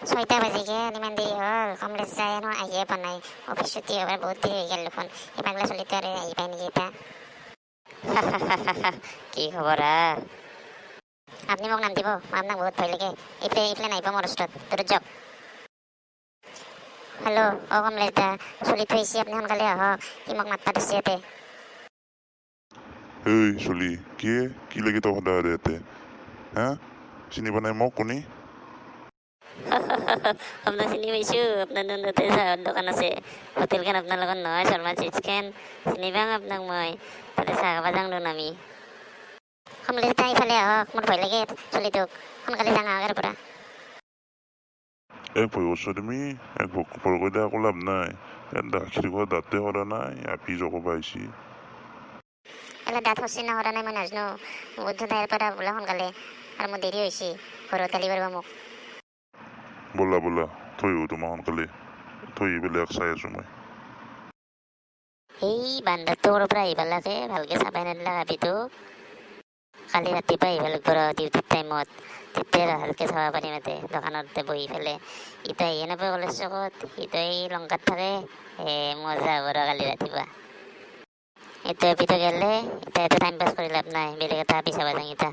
ছয়টা বাজি গেল, ইমান দেৰি হ'ল। কমলেশ যায় ন, আহিয়ে পোৱা নাই। অফিচ ছুটি হ'বৰ বহুত দেৰি হৈ গ'ল দেখোন। এই পাগলা চলিটো আৰু আহি পায় নেকি এতিয়া? কি খবৰ হা? আপুনি মোক নাম দিব, মই আপোনাক বহুত ভয় লাগে। এইফালে নাহিব মোৰ ওচৰত, দূৰত যাওক। হেল্ল', কমলেশ দা, চলি থৈছে, আপুনি সোনকালে আহক। সি মোক মাতবা দিছে ইয়াতে। এই চলি কি লাগি তই সদায় ইয়াতে? হা, চিনি পোৱা নাই মোক কোনি? আপোনাক চিনি পাইছোঁ। আপোনাৰ তাতে চাহৰ দোকান আছে। হোটেলখন আপোনাৰ লগত নহয়, শৰ্মা চিটছখন। চিনি পাওঁ আপোনাক মই। তাতে চাহ খাব যাওঁ দেখোন আমি। কমলেশ দা ইফালে আহক, মোৰ ভয় লাগে চলিটোক। সোনকালে যাওঁ আহাৰ পৰা। এক ভয় করছো তুমি? এক ভয় করে দেখা লাভ নাই। ডাক্তার ঘর দাঁতে হরা নাই, আপি যখন পাইছি। এলা দাঁত হচ্ছে না হৰা নাই মই নাজানো। বুদ্ধ দাইৰ পৰা বোলা সোনকালে, আৰু মোৰ দেৰি হৈছে ঘৰত গালি পাৰিব মোক। বলা থৈ তোমাৰ সোনকালে। থৈ বেলেগ চাই আছো মই। সেই বান্দাৰটো ঘৰৰ পৰা আহিব লাগে, ভালকে চাবাই নেদিলা হাবিটো। কালি ৰাতিপুৱা আহিব লাগিব ৰ ডিউটিৰ টাইমত। তেতিয়া ভালকে চাব পাৰিম ইয়াতে দোকানতে বহি পেলাই। ইটা আহিয়ে নাপায় কলেজ চকত, ইটো এই লংকাত থাকে। মজা হ'ব ৰ কালি ৰাতিপুৱা। এতিয়া পিতো গেলে, এতিয়া টাইম পাছ কৰি লাভ নাই, বেলেগ এটা হাবি চাবা যাওঁ এতিয়া।